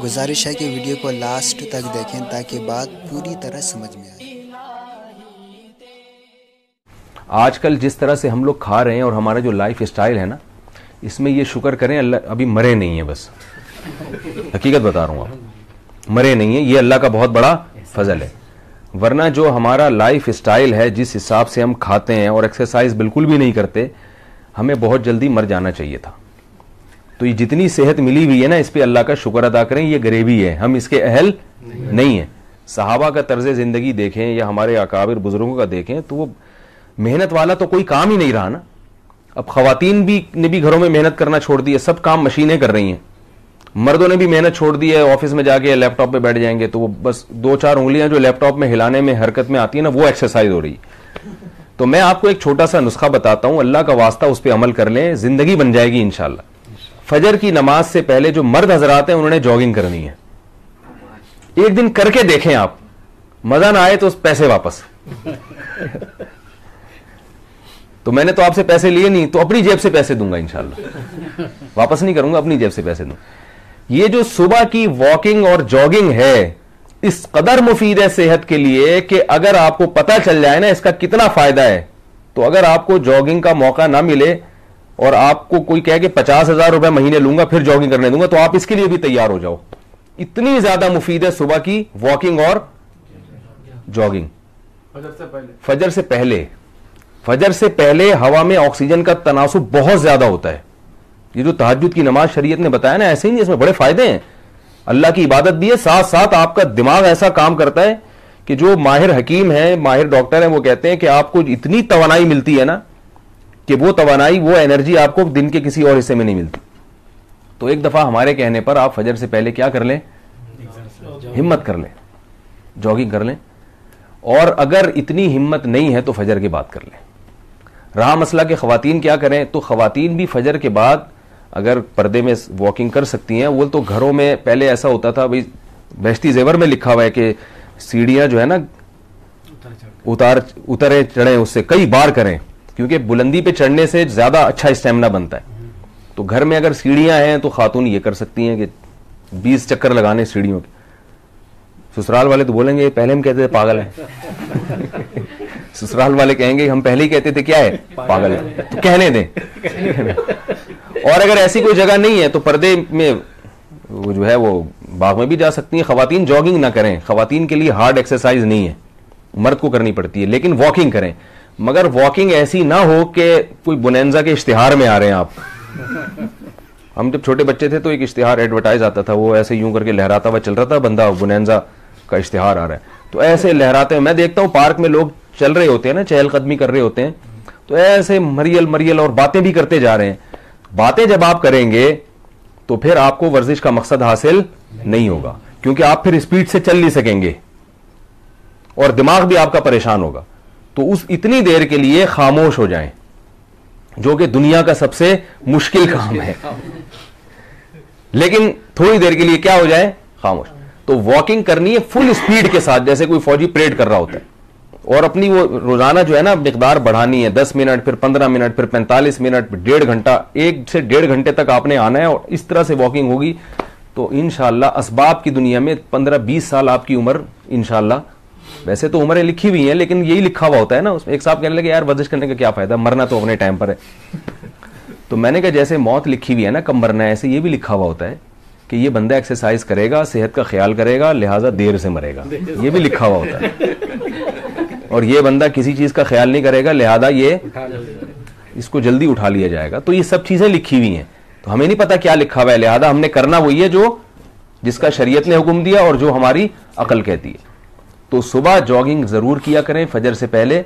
گزارش ہے کہ ویڈیو کو لاسٹ تک دیکھیں تاکہ بات پوری طرح سمجھ میں آئے۔ آج کل جس طرح سے ہم لوگ کھا رہے ہیں اور ہمارا جو لائف اسٹائل ہے نا، اس میں یہ شکر کریں اللہ ابھی مرے نہیں ہیں، بس حقیقت بتا رہا ہوں، آپ مرے نہیں ہیں، یہ اللہ کا بہت بڑا فضل ہے۔ ورنہ جو ہمارا لائف اسٹائل ہے، جس حساب سے ہم کھاتے ہیں اور ایکسرسائز بالکل بھی نہیں کرتے، ہمیں بہت جلدی مر جانا چاہیے تھا۔ تو یہ جتنی صحت ملی ہوئی ہے نا، اس پہ اللہ کا شکر ادا کریں، یہ غریبی ہے، ہم اس کے اہل نہیں ہیں۔ صحابہ کا طرز زندگی دیکھیں یا ہمارے اکابر بزرگوں کا دیکھیں تو وہ محنت والا تو کوئی کام ہی نہیں رہا نا۔ اب خواتین نے بھی گھروں میں محنت کرنا چھوڑ دی ہے، سب کام مشینیں کر رہی ہیں۔ مردوں نے بھی محنت چھوڑ دی ہے، آفس میں جا کے لیپ ٹاپ پہ بیٹھ جائیں گے تو وہ بس 2-4 انگلیاں جو لیپ ٹاپ میں ہلانے میں حرکت میں آتی ہیں نا، وہ ایکسرسائز ہو رہی ہے۔ تو میں آپ کو ایک چھوٹا سا نسخہ بتاتا ہوں، اللہ کا واسطہ اس پہ عمل کر لیں، زندگی بن جائے گی انشاءاللہ۔ فجر کی نماز سے پہلے جو مرد حضرات ہیں انہوں نے جاگنگ کرنی ہے۔ ایک دن کر کے دیکھیں، آپ مزہ نہ آئے تو پیسے واپس۔ تو میں نے تو آپ سے پیسے لیے نہیں، تو اپنی جیب سے پیسے دوں گا انشاءاللہ، واپس نہیں کروں گا، اپنی جیب سے پیسے دوں۔ یہ جو صبح کی واکنگ اور جاگنگ ہے، اس قدر مفید ہے صحت کے لیے کہ اگر آپ کو پتہ چل جائے نا اس کا کتنا فائدہ ہے، تو اگر آپ کو جاگنگ کا موقع نہ ملے اور آپ کو کوئی کہے کہ 50,000 روپے مہینے لوں گا پھر جاگنگ کرنے دوں گا، تو آپ اس کے لیے بھی تیار ہو جاؤ۔ اتنی زیادہ مفید ہے صبح کی واکنگ اور جاگنگ۔ فجر سے پہلے ہوا میں آکسیجن کا تناسب بہت زیادہ ہوتا ہے۔ یہ جو تہجد کی نماز شریعت نے بتایا نا، ایسے ہی نہیں، اس میں بڑے فائدے ہیں۔ اللہ کی عبادت بھی ہے، ساتھ ساتھ آپ کا دماغ ایسا کام کرتا ہے کہ جو ماہر حکیم ہیں، ماہر ڈاکٹر ہیں، وہ کہتے ہیں کہ آپ کو اتنی توانائی ملتی ہے نا کہ وہ توانائی، وہ انرجی آپ کو دن کے کسی اور حصے میں نہیں ملتی۔ تو ایک دفعہ ہمارے کہنے پر آپ فجر سے پہلے کیا کر لیں، ہمت کر لیں، جاگنگ کر لیں۔ اور اگر اتنی ہمت نہیں ہے تو فجر کے بعد کر لیں۔ رہا مسئلہ کہ خواتین کیا کریں، تو خواتین بھی فجر کے بعد اگر پردے میں واکنگ کر سکتی ہیں۔ وہ تو گھروں میں پہلے ایسا ہوتا تھا، بھائی بہشتی زیور میں لکھا ہوا ہے کہ سیڑھیاں جو ہے نا اترے چڑھیں، اس سے کئی بار کریں، کیونکہ بلندی پہ چڑھنے سے زیادہ اچھا اسٹیمنا بنتا ہے۔ تو گھر میں اگر سیڑھیاں ہیں تو خاتون یہ کر سکتی ہیں کہ 20 چکر لگانے سیڑھیوں کے۔ سسرال والے تو بولیں گے پہلے ہم کہتے تھے پاگل ہیں، سسرال والے کہیں گے ہم پہلے ہی کہتے تھے کیا ہے، پاگل ہے، تو کہنے دیں۔ اور اگر ایسی کوئی جگہ نہیں ہے تو پردے میں وہ جو ہے وہ باغ میں بھی جا سکتی ہیں۔ خواتین جاگنگ نہ کریں، خواتین کے لیے ہارڈ ایکسرسائز نہیں ہے، مرد کو کرنی پڑتی ہے، لیکن واکنگ کریں، مگر واکنگ ایسی نہ ہو کہ کوئی بونینزا کے اشتہار میں آ رہے ہیں آپ۔ ہم جب چھوٹے بچے تھے تو ایک اشتہار ایڈورٹائز آتا تھا، وہ ایسے یوں کر کے لہراتا ہوا چل رہا تھا، بندہ بونینزا کا اشتہار آ رہا ہے، تو ایسے لہراتے ہیں۔ میں دیکھتا ہوں پارک میں لوگ چل رہے ہوتے ہیں نا، چہل قدمی کر رہے ہوتے ہیں، تو ایسے مریل اور باتیں بھی کرتے جا رہے ہیں۔ باتیں جب آپ کریں گے تو پھر آپ کو ورزش کا مقصد حاصل نہیں ہوگا، کیونکہ آپ پھر اسپیڈ سے چل نہیں سکیں گے اور دماغ بھی آپ کا پریشان ہوگا۔ تو اس اتنی دیر کے لیے خاموش ہو جائیں، جو کہ دنیا کا سب سے مشکل کام ہے، لیکن تھوڑی دیر کے لیے کیا ہو جائے، خاموش۔ تو واکنگ کرنی ہے فل اسپیڈ کے ساتھ، جیسے کوئی فوجی پریڈ کر رہا ہوتا ہے، اور اپنی وہ روزانہ جو ہے نا مقدار بڑھانی ہے، 10 منٹ، پھر 15 منٹ، پھر 45 منٹ، پھر 1.5 گھنٹہ، 1 سے 1.5 گھنٹے تک آپ نے آنا ہے، اور اس طرح سے واکنگ ہوگی تو انشاءاللہ اسباب کی دنیا میں 15-20 سال آپ کی عمر انشاءاللہ، ویسے تو عمریں لکھی ہوئی ہیں لیکن یہی لکھا ہوا ہوتا ہے نا اس میں۔ ایک صاحب کہنے لگے یار ورزش کرنے کا کیا فائدہ، مرنا تو اپنے ٹائم پر ہے۔ تو میں نے کہا جیسے موت لکھی ہوئی ہے نا کب مرنا ہے، ایسے یہ بھی لکھا ہوا ہوتا ہے کہ یہ بندہ ایکسرسائز کرے گا، صحت کا خیال کرے گا، لہٰذا دیر سے مرے گا، یہ بھی لکھا ہوا ہوتا ہے۔ اور یہ بندہ کسی چیز کا خیال نہیں کرے گا، لہذا یہ اس کو جلدی اٹھا لیا جائے گا۔ تو یہ سب چیزیں لکھی ہوئی ہیں، تو ہمیں نہیں پتا کیا لکھا ہوا ہے، لہذا ہم نے کرنا وہی ہے جو جس کا شریعت نے حکم دیا اور جو ہماری عقل کہتی ہے۔ تو صبح جاگنگ ضرور کیا کریں فجر سے پہلے۔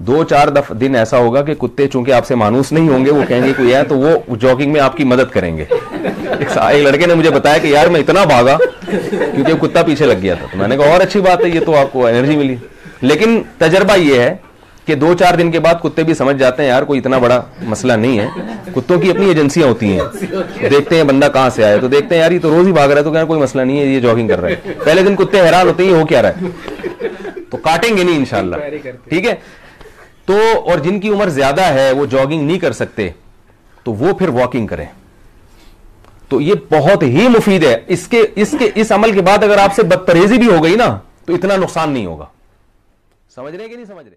2-4 دن ایسا ہوگا کہ کتے چونکہ آپ سے مانوس نہیں ہوں گے، وہ کہیں گے کوئی ہے تو وہ جاگنگ میں آپ کی مدد کریں گے۔ ایک لڑکے نے مجھے بتایا کہ یار میں اتنا بھاگا کیونکہ وہ کتا پیچھے لگ گیا تھا، تو میں نے کہا اور اچھی بات ہے، یہ تو آپ کو انرجی ملی۔ لیکن تجربہ یہ ہے کہ 2-4 دن کے بعد کتے بھی سمجھ جاتے ہیں یار کوئی اتنا بڑا مسئلہ نہیں ہے۔ کتوں کی اپنی ایجنسیاں ہوتی ہیں، دیکھتے ہیں بندہ کہاں سے آیا، تو دیکھتے ہیں یار یہ تو روز ہی بھاگ رہا ہے، تو کہنا کوئی مسئلہ نہیں ہے، یہ جاگنگ کر رہا ہے۔ پہلے دن کتے حیران ہوتے ہیں یہ ہو کیا رہا ہے، تو کاٹیں گے نہیں انشاءاللہ، ٹھیک ہے۔ تو اور جن کی عمر زیادہ ہے وہ جاگنگ نہیں کر سکتے تو وہ پھر واکنگ کریں۔ تو یہ بہت ہی مفید ہے. اس عمل کے بعد اگر آپ سے بدپرہیزی بھی ہو گئی نا تو اتنا نقصان نہیں ہوگا. سمجھ رہے ہیں کہ نہیں سمجھ رہے؟